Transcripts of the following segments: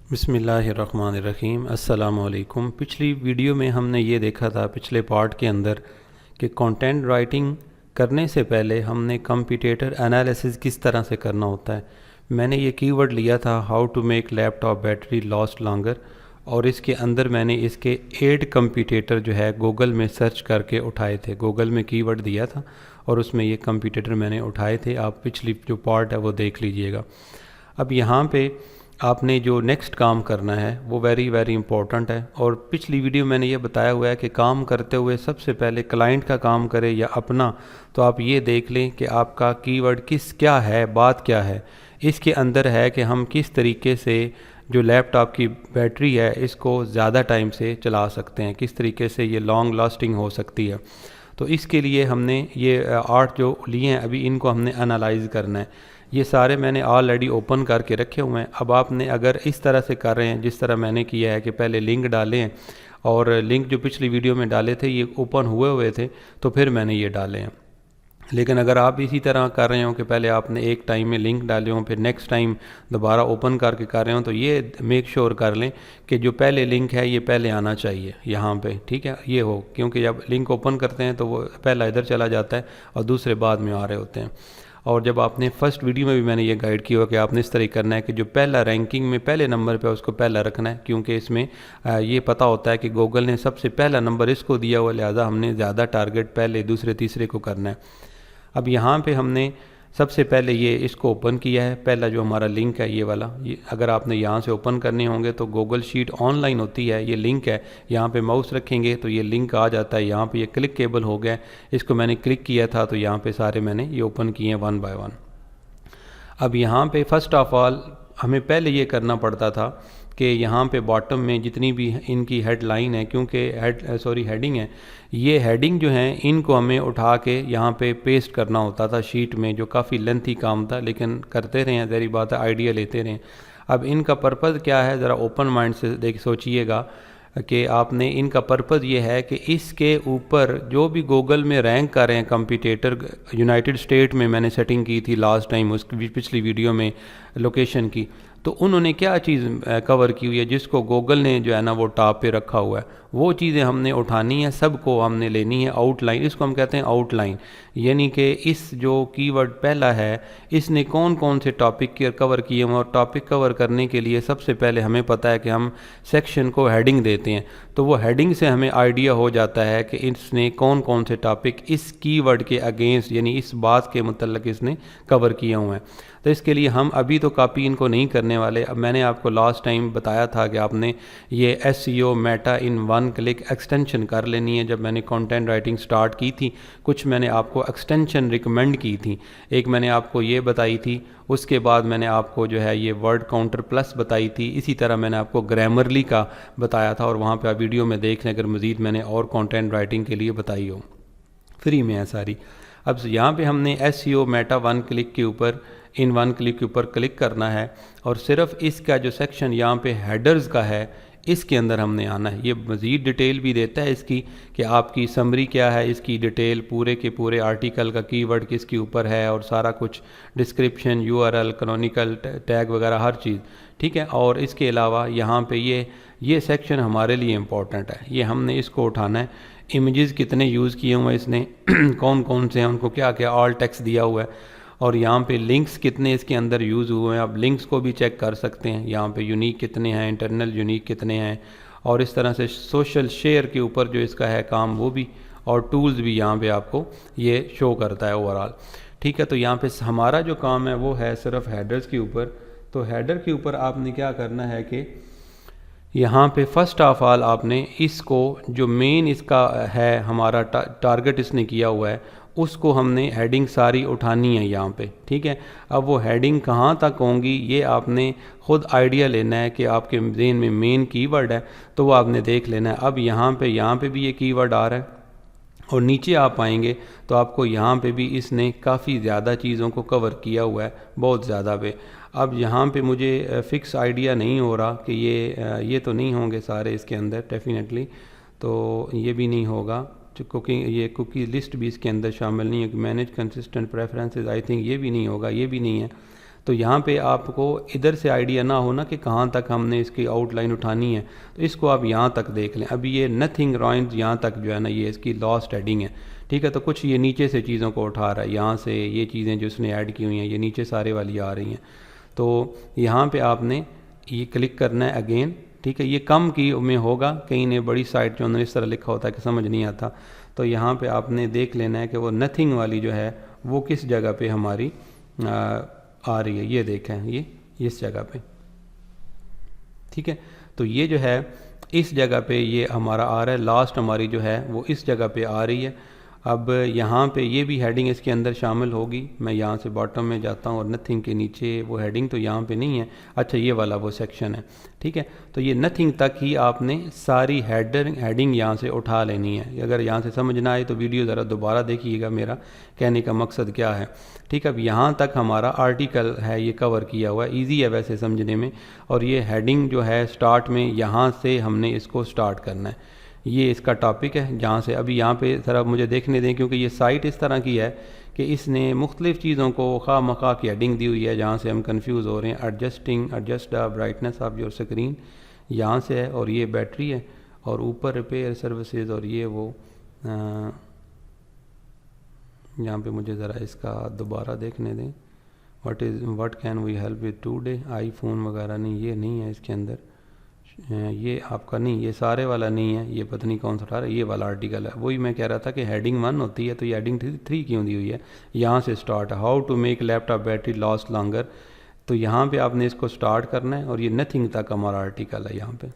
बिस्मिल्लाहिर्रहमानिर्रहीम। अस्सलामुअलैकुम। पिछली वीडियो में हमने ये देखा था, पिछले पार्ट के अंदर, कि कंटेंट राइटिंग करने से पहले हमने कंप्यूटेटर एनालिसिस किस तरह से करना होता है। मैंने ये कीवर्ड लिया था how to make laptop battery last longer, और इसके अंदर मैंने इसके 8 कंप्यूटेटर जो है गूगल में सर्च करके उठाए थे। गूगल में कीवर्ड दिया था और उसमें ये कंप्यूटेटर मैंने उठाए थे। आप पिछली जो पार्ट है वो देख लीजिएगा। अब यहाँ पे आपने जो नेक्स्ट काम करना है वो वेरी वेरी इंपॉर्टेंट है, और पिछली वीडियो मैंने ये बताया हुआ है कि काम करते हुए सबसे पहले क्लाइंट का काम करें या अपना। तो आप ये देख लें कि आपका कीवर्ड क्या है, बात क्या है। इसके अंदर है कि हम किस तरीके से जो लैपटॉप की बैटरी है इसको ज़्यादा टाइम से चला सकते हैं, किस तरीके से ये लॉन्ग लास्टिंग हो सकती है। तो इसके लिए हमने ये 8 जो लिए हैं अभी, इनको हमने एनालाइज करना है। ये सारे मैंने ऑलरेडी ओपन करके रखे हुए हैं। अब आपने अगर इस तरह से कर रहे हैं जिस तरह मैंने किया है कि पहले लिंक डालें हैं, और लिंक जो पिछली वीडियो में डाले थे ये ओपन हुए थे, तो फिर मैंने ये डाले हैं। लेकिन अगर आप इसी तरह कर रहे हो कि पहले आपने एक टाइम में लिंक डाले हो फिर नेक्स्ट टाइम दोबारा ओपन करके कर रहे हो, तो ये मेक श्योर कर लें कि जो पहले लिंक है ये पहले आना चाहिए यहाँ पे, ठीक है, ये हो। क्योंकि जब लिंक ओपन करते हैं तो वो पहला इधर चला जाता है और दूसरे बाद में आ रहे होते हैं। और जब आपने फर्स्ट वीडियो में भी मैंने ये गाइड किया कि आपने इस तरह करना है कि जो पहला रैंकिंग में पहले नंबर पे उसको पहला रखना है, क्योंकि इसमें ये पता होता है कि गूगल ने सबसे पहला नंबर इसको दिया हुआ, लिहाजा हमने ज़्यादा टारगेट पहले दूसरे तीसरे को करना है। अब यहाँ पे हमने सबसे पहले ये इसको ओपन किया है। पहला जो हमारा लिंक है ये वाला, ये अगर आपने यहाँ से ओपन करने होंगे तो गूगल शीट ऑनलाइन होती है, ये लिंक है। यहाँ पे माउस रखेंगे तो ये लिंक आ जाता है। यहाँ पे ये क्लिकेबल हो गया, इसको मैंने क्लिक किया था तो यहाँ पे सारे मैंने ये ओपन किए हैं 1 बाय 1। अब यहाँ पे फर्स्ट ऑफ ऑल हमें पहले ये करना पड़ता था कि यहाँ पे बॉटम में जितनी भी इनकी हेडलाइन है, क्योंकि हेडिंग है, ये हेडिंग जो है इनको हमें उठा के यहाँ पे पेस्ट करना होता था शीट में, जो काफ़ी लेंथी काम था, लेकिन करते रहे हैं, ज़री बात है, आइडिया लेते रहें। अब इनका पर्पज़ क्या है, ज़रा ओपन माइंड से देख सोचिएगा कि आपने, इनका पर्पज़ ये है कि इसके ऊपर जो भी गूगल में रैंक कर रहे हैं कंप्यूटेटर, यूनाइटेड स्टेट में मैंने सेटिंग की थी लास्ट टाइम उसकी पिछली वीडियो में लोकेशन की, तो उन्होंने क्या चीज़ कवर की हुई है जिसको गूगल ने जो है ना वो टॉप पे रखा हुआ है, वो चीज़ें हमने उठानी है, सबको हमने लेनी है। आउटलाइन, इसको हम कहते हैं आउटलाइन, यानी कि इस जो कीवर्ड पहला है इसने कौन कौन से टॉपिक कवर किए हैं, और टॉपिक कवर करने के लिए सबसे पहले हमें पता है कि हम सेक्शन को हेडिंग देते हैं, तो वो हेडिंग से हमें आइडिया हो जाता है कि इसने कौन कौन से टॉपिक इस कीवर्ड के अगेंस्ट, यानी इस बात के मतलब इसने कवर किए हुए हैं। तो इसके लिए हम अभी तो कॉपी इनको नहीं करने वाले। अब मैंने आपको लास्ट टाइम बताया था कि आपने ये SEO मेटा इन 1 क्लिक एक्सटेंशन कर लेनी है। जब मैंने कंटेंट राइटिंग स्टार्ट की थी, कुछ मैंने आपको एक्सटेंशन रिकमेंड की थी। एक मैंने आपको ये बताई थी, उसके बाद मैंने आपको जो है ये वर्ड काउंटर प्लस बताई थी। इसी तरह मैंने आपको ग्रामरली का बताया था, और वहाँ पे आप वीडियो में देख लें अगर मज़ीद मैंने और कंटेंट राइटिंग के लिए बताई हो, फ्री में है सारी। अब यहाँ पे हमने SEO मेटा 1 क्लिक के ऊपर, इन 1 क्लिक के ऊपर क्लिक करना है, और सिर्फ इसका जो सेक्शन यहाँ पे हेडर्स का है इसके अंदर हमने आना है। ये मज़ीद डिटेल भी देता है इसकी कि आपकी समरी क्या है, इसकी डिटेल पूरे के पूरे आर्टिकल का कीवर्ड किसके ऊपर है, और सारा कुछ डिस्क्रिप्शन, URL, कैनोनिकल टैग वगैरह हर चीज़, ठीक है। और इसके अलावा यहाँ पे ये सेक्शन हमारे लिए इम्पोर्टेंट है, ये हमने इसको उठाना है। इमेजेस कितने यूज़ किए हुए हैं इसने कौन कौन से हैं, उनको क्या क्या ऑल टेक्स्ट दिया हुआ है, और यहाँ पे लिंक्स कितने इसके अंदर यूज़ हुए हैं। आप लिंक्स को भी चेक कर सकते हैं, यहाँ पे यूनिक कितने हैं, इंटरनल यूनिक कितने हैं, और इस तरह से सोशल शेयर के ऊपर जो इसका है काम वो भी, और टूल्स भी यहाँ पे आपको ये शो करता है ओवरऑल, ठीक है। तो यहाँ पे हमारा जो काम है वो है सिर्फ हेडर्स के ऊपर। तो हेडर के ऊपर आपने क्या करना है कि यहाँ पे फर्स्ट ऑफ ऑल आपने इसको, जो मेन इसका है हमारा टारगेट इसने किया हुआ है, उसको हमने हेडिंग सारी उठानी है यहाँ पे, ठीक है। अब वो हेडिंग कहाँ तक होंगी ये आपने ख़ुद आइडिया लेना है कि आपके ज़हन में मेन कीवर्ड है तो वो आपने देख लेना है। अब यहाँ पे भी ये कीवर्ड आ रहा है, और नीचे आप आएंगे तो आपको यहाँ पे भी इसने काफ़ी ज़्यादा चीज़ों को कवर किया हुआ है, बहुत ज़्यादा पे। अब यहाँ पे मुझे फ़िक्स आइडिया नहीं हो रहा कि ये तो नहीं होंगे सारे इसके अंदर डेफिनेटली, तो ये भी नहीं होगा। ये कुकी लिस्ट भी इसके अंदर शामिल नहीं है। Manage consistent preferences, I think ये भी नहीं होगा, ये भी नहीं है। तो यहाँ पे आपको इधर से आइडिया ना हो ना कि कहाँ तक हमने इसकी आउटलाइन उठानी है, तो इसको आप यहाँ तक देख लें। अभी ये नथिंग रॉइंस यहाँ तक जो है ना ये इसकी लास्ट हेडिंग है, ठीक है। तो कुछ ये नीचे से चीज़ों को उठा रहा है, यहाँ से ये चीज़ें जो उसने ऐड की हुई हैं ये नीचे सारे वाली आ रही हैं। तो यहाँ पे आपने ये क्लिक करना है अगेन, ठीक है। ये कम की में होगा, कहीं ने बड़ी साइट जो उन्होंने इस तरह लिखा होता है कि समझ नहीं आता। तो यहाँ पे आपने देख लेना है कि वो नथिंग वाली जो है वो किस जगह पे हमारी आ रही है। ये देखें ये इस जगह पे, ठीक है। तो ये जो है इस जगह पे ये हमारा आ रहा है, लास्ट हमारी जो है वो इस जगह पे आ रही है। अब यहाँ पे ये भी हेडिंग इसके अंदर शामिल होगी। मैं यहाँ से बॉटम में जाता हूँ और नथिंग के नीचे वो हेडिंग तो यहाँ पे नहीं है, अच्छा ये वाला वो सेक्शन है, ठीक है। तो ये नथिंग तक ही आपने सारी हेडिंग यहाँ से उठा लेनी है। अगर यहाँ से समझ ना आए तो वीडियो ज़रा दोबारा देखिएगा, मेरा कहने का मकसद क्या है, ठीक है। अब यहाँ तक हमारा आर्टिकल है ये कवर किया हुआ है, ईजी है वैसे समझने में। और ये हेडिंग जो है स्टार्ट में यहाँ से हमने इसको स्टार्ट करना है, ये इसका टॉपिक है। जहाँ से अभी यहाँ पे ज़रा मुझे देखने दें, क्योंकि ये साइट इस तरह की है कि इसने मुख्तलिफ़ चीज़ों को खा मखा की हेडिंग दी हुई है, जहाँ से हम कंफ्यूज हो रहे हैं। Adjust the brightness of your screen यहाँ से है, और ये बैटरी है, और ऊपर रिपेयर सर्विसेज, और ये वो यहाँ पे मुझे ज़रा इसका दोबारा देखने दें। What can we help with today, iPhone वगैरह नहीं, ये नहीं है इसके अंदर। ये आपका नहीं, ये सारे वाला नहीं है, ये पता नहीं कौन सा उठा रहा है, ये वाला आर्टिकल है। वही मैं कह रहा था कि हेडिंग 1 होती है, तो ये हेडिंग 3 क्यों दी हुई है। यहाँ से start, how to make laptop battery last longer, तो यहाँ पे आपने इसको स्टार्ट करना है, और ये नथिंग तक हमारा आर्टिकल है। यहाँ पे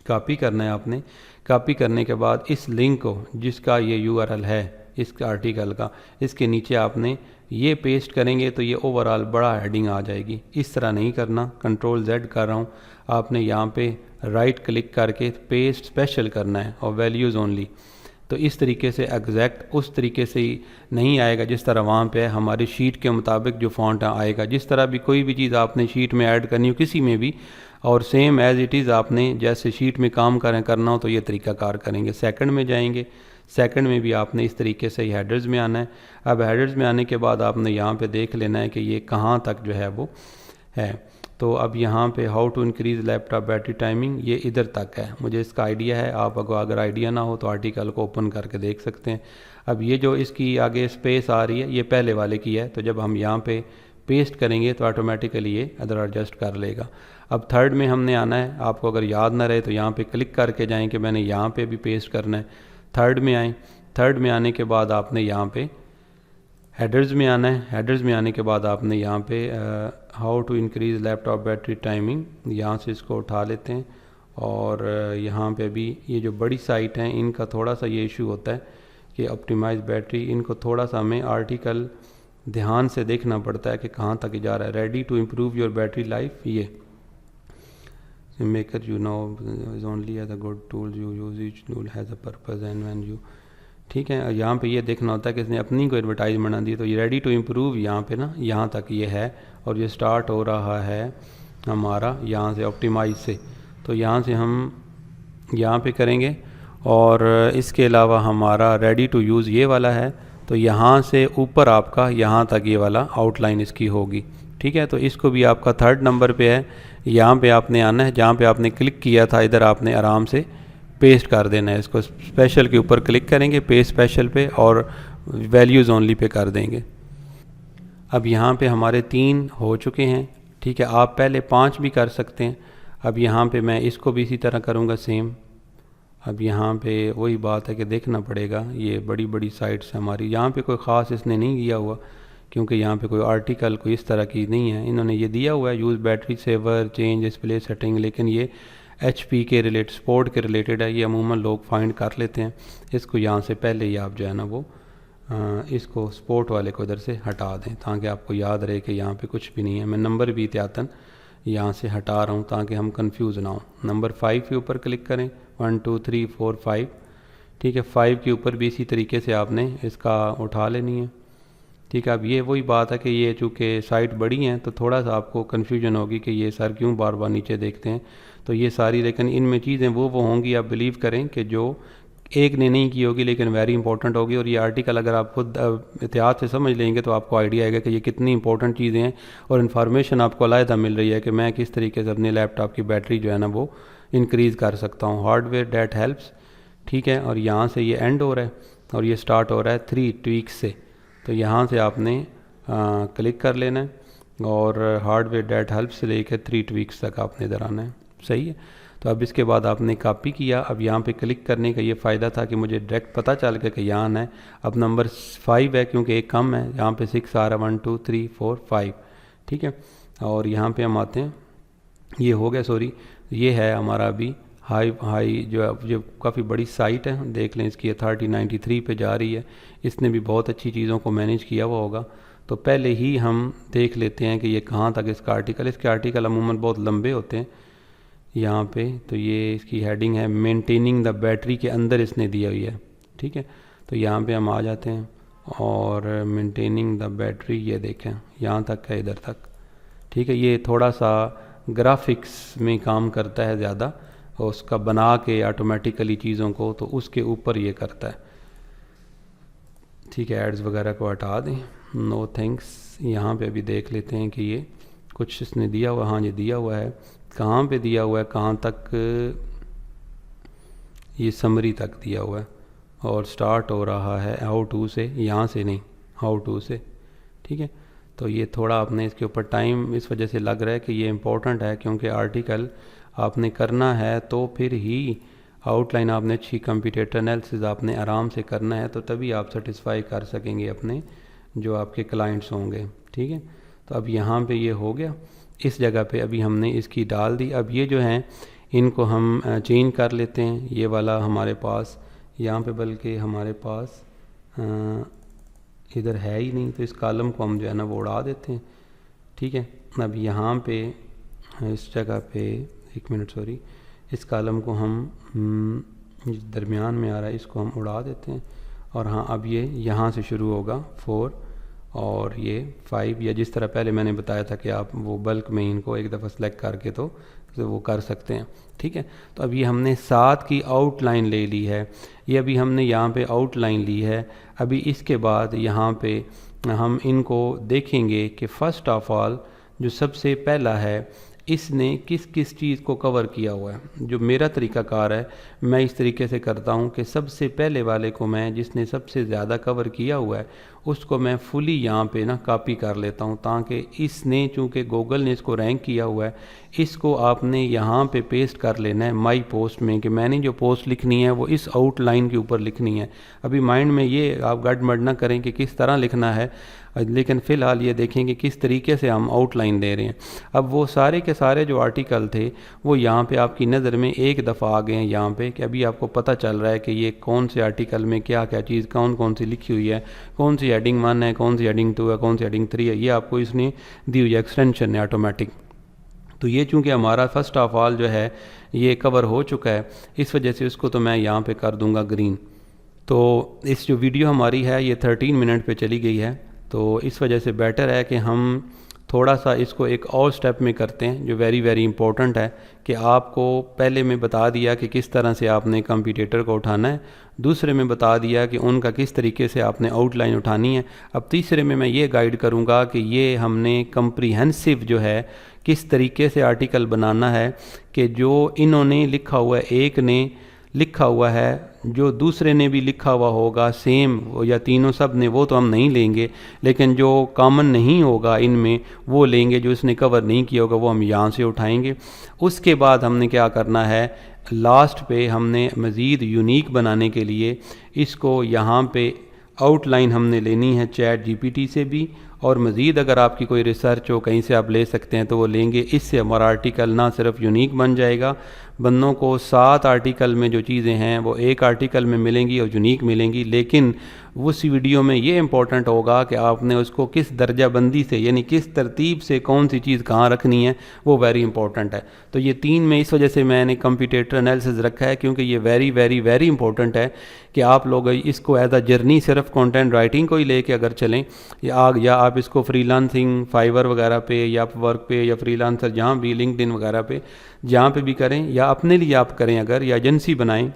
कॉपी करना है आपने। कॉपी करने के बाद इस लिंक को, जिसका ये URL है इस आर्टिकल का, इसके नीचे आपने ये पेस्ट करेंगे तो ये ओवरऑल बड़ा हेडिंग आ जाएगी। इस तरह नहीं करना, Ctrl+Z कर रहा हूँ, आपने यहाँ पे राइट क्लिक करके पेस्ट स्पेशल करना है और वैल्यूज़ ओनली। तो इस तरीके से एग्जैक्ट उस तरीके से ही नहीं आएगा जिस तरह वहाँ पे है, हमारी शीट के मुताबिक जो फॉन्ट आएगा। जिस तरह भी कोई भी चीज़ आपने शीट में ऐड करनी हो किसी में भी, और सेम एज़ इट इज़ आपने जैसे शीट में काम करना हो तो ये तरीक़ाकार करेंगे। सेकंड में जाएंगे, सेकंड में भी आपने इस तरीके से ही हेडर्स में आना है। अब हेडर्स में आने के बाद आपने यहाँ पे देख लेना है कि ये कहाँ तक जो है वो है। तो अब यहाँ पे how to increase laptop battery timing, ये इधर तक है, मुझे इसका आइडिया है। आप अगर आइडिया ना हो तो आर्टिकल को ओपन करके देख सकते हैं। अब ये जो इसकी आगे स्पेस आ रही है ये पहले वाले की है, तो जब हम यहाँ पे पेस्ट करेंगे तो ऑटोमेटिकली ये अदर एडजस्ट कर लेगा। अब थर्ड में हमने आना है, आपको अगर याद ना रहे तो यहाँ पे क्लिक करके जाएं कि मैंने यहाँ पे भी पेस्ट करना है। थर्ड में आएँ, थर्ड में आने के बाद आपने यहाँ पे हेडर्स में आना है। हेडर्स में आने के बाद आपने यहाँ पे how to increase laptop battery timing, यहाँ से इसको उठा लेते हैं। और यहाँ पे भी ये जो बड़ी साइट हैं इनका थोड़ा सा ये इशू होता है कि ऑप्टिमाइज बैटरी, इनको थोड़ा सा हमें आर्टिकल ध्यान से देखना पड़ता है कि कहाँ तक जा रहा है। Ready to improve your battery life, ये maker you know is only as a good tool you use, each tool has a purpose and when you, ठीक है। यहाँ पे ये देखना होता है कि इसने अपनी को एडवर्टाइजमेंट बना दी, तो ये रेडी टू इम्प्रूव यहाँ पे ना यहाँ तक ये है, और ये स्टार्ट हो रहा है हमारा यहाँ से ऑप्टिमाइज से। तो यहाँ से हम यहाँ पे करेंगे, और इसके अलावा हमारा रेडी टू यूज़ ये वाला है, तो यहाँ से ऊपर आपका यहाँ तक ये वाला आउटलाइन इसकी होगी, ठीक है। तो इसको भी आपका थर्ड नंबर पे है, यहाँ पे आपने आना है, जहाँ पे आपने क्लिक किया था इधर आपने आराम से पेस्ट कर देना है। इसको स्पेशल के ऊपर क्लिक करेंगे, पेस्ट स्पेशल पे, और वैल्यूज़ ओनली पे कर देंगे। अब यहाँ पे हमारे 3 हो चुके हैं, ठीक है। आप पहले 5 भी कर सकते हैं। अब यहाँ पे मैं इसको भी इसी तरह करूँगा सेम। अब यहाँ पे वही बात है कि देखना पड़ेगा, ये बड़ी बड़ी साइट्स हमारी, यहाँ पे कोई ख़ास इसने नहीं किया हुआ, क्योंकि यहाँ पे कोई आर्टिकल कोई इस तरह की नहीं है। इन्होंने ये दिया हुआ है use battery saver, change display setting, लेकिन ये HP के रिलेटेड, स्पोर्ट के रिलेटेड है, ये अमूमन लोग फाइंड कर लेते हैं। इसको यहाँ से पहले ही आप जो है ना वो इसको स्पोर्ट वाले को इधर से हटा दें, ताकि आपको याद रहे कि यहाँ पे कुछ भी नहीं है। मैं नंबर भी एहतियातन यहाँ से हटा रहा हूँ ताकि हम कंफ्यूज ना हो। नंबर 5 के ऊपर क्लिक करें, 1 2 3 4 5, ठीक है। 5 के ऊपर भी इसी तरीके से आपने इसका उठा लेनी है, ठीक है। अब ये वही बात है कि ये चूँकि साइट बड़ी हैं तो थोड़ा सा आपको कन्फ्यूजन होगी कि ये सर क्यों बार बार नीचे देखते हैं, तो ये सारी, लेकिन इनमें चीज़ें वो होंगी, आप बिलीव करें कि जो एक ने नहीं की होगी लेकिन वेरी इंपॉर्टेंट होगी। और ये आर्टिकल अगर आप खुद एहतियात से समझ लेंगे तो आपको आइडिया आएगा कि ये कितनी इंपॉर्टेंट चीज़ें हैं और इन्फॉर्मेशन आपको अलहदा मिल रही है कि मैं किस तरीके से अपने लैपटॉप की बैटरी जो है ना वो इंक्रीज़ कर सकता हूँ। हार्डवेयर डैट हेल्प्स, ठीक है। और यहाँ से ये एंड हो रहा है और ये स्टार्ट हो रहा है 3 ट्वीक्स से। तो यहाँ से आपने क्लिक कर लेना है और हार्डवेयर डैट हेल्प से लेकर 3 ट्वीक्स तक आपने इधर आना है, सही है। तो अब इसके बाद आपने कॉपी किया। अब यहाँ पे क्लिक करने का ये फ़ायदा था कि मुझे डायरेक्ट पता चल गया कि यहाँ आना है। अब नंबर 5 है क्योंकि एक कम है, यहाँ पे 6 आ रहा है, 1 2 3 4 5, ठीक है। और यहाँ पे हम आते हैं, ये हो गया, सॉरी, ये है हमारा अभी हाई जो काफ़ी बड़ी साइट है, देख लें इसकी अथॉरिटी 93 पे जा रही है। इसने भी बहुत अच्छी चीज़ों को मैनेज किया हुआ होगा। तो पहले ही हम देख लेते हैं कि ये कहाँ तक इसके आर्टिकल अमूमन बहुत लंबे होते हैं यहाँ पे। तो ये इसकी हेडिंग है मेंटेनिंग द बैटरी, के अंदर इसने दिया हुई है, ठीक है। तो यहाँ पे हम आ जाते हैं और मेंटेनिंग द बैटरी, ये देखें यहाँ तक है, इधर तक, ठीक है। ये थोड़ा सा ग्राफिक्स में काम करता है ज़्यादा, और उसका बना के ऑटोमेटिकली चीज़ों को, तो उसके ऊपर ये करता है, ठीक है। एड्स वगैरह को हटा दें, नो थैंक्स। यहाँ पे अभी देख लेते हैं कि ये कुछ इसने दिया हुआ, हाँ ये दिया हुआ है, कहाँ पे दिया हुआ है, कहाँ तक, ये समरी तक दिया हुआ है और स्टार्ट हो रहा है हाउ टू से, यहाँ से नहीं, हाउ टू से, ठीक है। तो ये थोड़ा आपने इसके ऊपर टाइम इस वजह से लग रहा है कि ये इम्पोर्टेंट है, क्योंकि आर्टिकल आपने करना है तो फिर ही आउटलाइन आपने अच्छी कंप्यूटेटर एनालिसिस आपने आराम से करना है, तो तभी आप सेटिस्फाई कर सकेंगे अपने जो आपके क्लाइंट्स होंगे, ठीक है। तो अब यहाँ पे ये हो गया, इस जगह पे अभी हमने इसकी डाल दी। अब ये जो हैं इनको हम चेंज कर लेते हैं। ये वाला हमारे पास यहाँ पे, बल्कि हमारे पास इधर है ही नहीं, तो इस कॉलम को हम जो है ना वो उड़ा देते हैं, ठीक है। अब यहाँ पे इस जगह पे, एक मिनट सॉरी, इस कॉलम को हम दरमियान में आ रहा है, इसको हम उड़ा देते हैं। और हाँ, अब ये यहाँ से शुरू होगा 4 और ये 5, या जिस तरह पहले मैंने बताया था कि आप वो बल्क में इनको एक दफ़ा सेलेक्ट करके तो वो कर सकते हैं, ठीक है। तो अभी हमने 7 की आउटलाइन ले ली है, ये अभी हमने यहाँ पे आउटलाइन ली है। अभी इसके बाद यहाँ पे हम इनको देखेंगे कि फ़र्स्ट ऑफ ऑल जो सबसे पहला है, इसने किस किस चीज़ को कवर किया हुआ है। जो मेरा तरीक़ाकार है, मैं इस तरीके से करता हूँ कि सबसे पहले वाले को मैं, जिसने सबसे ज़्यादा कवर किया हुआ है, उसको मैं फुली यहाँ पे ना कॉपी कर लेता हूँ, ताकि इसने, चूँकि गूगल ने इसको रैंक किया हुआ है, इसको आपने यहाँ पे पेस्ट कर लेना है माई पोस्ट में, कि मैंने जो पोस्ट लिखनी है वो इस आउटलाइन के ऊपर लिखनी है। अभी माइंड में ये आप गड़बड़ ना करें कि किस तरह लिखना है, लेकिन फ़िलहाल ये देखें कि किस तरीके से हम आउटलाइन दे रहे हैं। अब वो सारे के सारे जो आर्टिकल थे वो यहाँ पे आपकी नज़र में एक दफ़ा आ गए हैं यहाँ पे, कि अभी आपको पता चल रहा है कि ये कौन से आर्टिकल में क्या क्या चीज़ कौन कौन सी लिखी हुई है, कौन सी हेडिंग 1 है, कौन सी हेडिंग 2 है, कौन सी हेडिंग 3 है। ये आपको इसने दी हुई एक्सटेंशन है ऑटोमेटिक। तो ये चूँकि हमारा फर्स्ट ऑफ ऑल जो है ये कवर हो चुका है, इस वजह से उसको तो मैं यहाँ पे कर दूँगा ग्रीन। तो इस जो वीडियो हमारी है ये 13 मिनट पे चली गई है, तो इस वजह से बेटर है कि हम थोड़ा सा इसको एक और स्टेप में करते हैं, जो वेरी वेरी इंपॉर्टेंट है। कि आपको पहले में बता दिया कि किस तरह से आपने कंप्यूटेटर को उठाना है, दूसरे में बता दिया कि उनका किस तरीके से आपने आउटलाइन उठानी है। अब तीसरे में मैं ये गाइड करूँगा कि ये हमने कम्प्रीहेंसिव जो है किस तरीके से आर्टिकल बनाना है, कि जो इन्होंने लिखा हुआ है, एक ने लिखा हुआ है, जो दूसरे ने भी लिखा हुआ होगा सेम, या तीनों सब ने, वो तो हम नहीं लेंगे, लेकिन जो कॉमन नहीं होगा इनमें वो लेंगे, जो इसने कवर नहीं किया होगा वो हम यहाँ से उठाएंगे। उसके बाद हमने क्या करना है, लास्ट पे हमने मज़ीद यूनिक बनाने के लिए इसको यहाँ पे आउटलाइन हमने लेनी है चैट जीपीटी से भी, और मज़ीद अगर आपकी कोई रिसर्च हो कहीं से आप ले सकते हैं तो वो लेंगे। इससे हमारा आर्टिकल ना सिर्फ यूनिक बन जाएगा, बंदों को 7 आर्टिकल में जो चीज़ें हैं वो एक आर्टिकल में मिलेंगी और यूनिक मिलेंगी। लेकिन उस वीडियो में ये इंपॉर्टेंट होगा कि आपने उसको किस दर्जा बंदी से, यानी किस तरतीब से कौन सी चीज़ कहाँ रखनी है, वो वेरी इंपॉर्टेंट है। तो ये 3 में इस वजह से मैंने कंप्यूटेटर एनालिसिस रखा है, क्योंकि ये वेरी वेरी वेरी इंपॉर्टेंट है कि आप लोग इसको एज अ जर्नी सिर्फ कंटेंट राइटिंग को ही लेके अगर चलें, या आप इसको फ्रीलांसिंग फाइवर वगैरह पे, या वर्क पे, या फ्रीलांसर जहाँ भी, लिंक्डइन वगैरह पे जहाँ पे भी करें, या अपने लिए आप करें अगर, या एजेंसी बनाएं,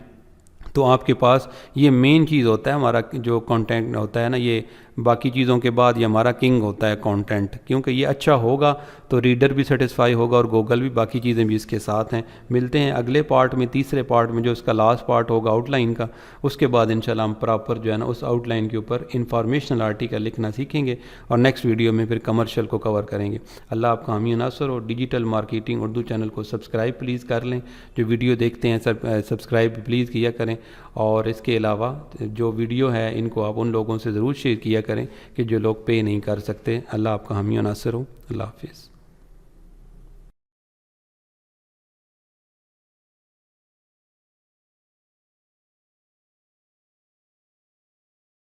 तो आपके पास ये मेन चीज़ होता है, हमारा जो कंटेंट होता है ना, ये बाकी चीज़ों के बाद ये हमारा किंग होता है कंटेंट, क्योंकि ये अच्छा होगा तो रीडर भी सेटिस्फाई होगा और गूगल भी, बाकी चीज़ें भी इसके साथ हैं। मिलते हैं अगले पार्ट में, तीसरे पार्ट में, जो इसका लास्ट पार्ट होगा आउटलाइन का। उसके बाद इंशाल्लाह हम प्रॉपर जो है ना उस आउटलाइन के ऊपर इंफॉर्मेशनल आर्टिकल लिखना सीखेंगे और नेक्स्ट वीडियो में फिर कमर्शियल को कवर करेंगे। अल्लाह आपका हामी नासर। और डिजिटल मार्केटिंग उर्दू चैनल को सब्सक्राइब प्लीज़ कर लें, जो वीडियो देखते हैं सब्सक्राइब प्लीज़ किया करें। और इसके अलावा जो वीडियो है इनको आप उन लोगों से ज़रूर शेयर किया करें कि जो लोग पे नहीं कर सकते। अल्लाह आपका हामी नासर हो। अल्लाह हाफिज़।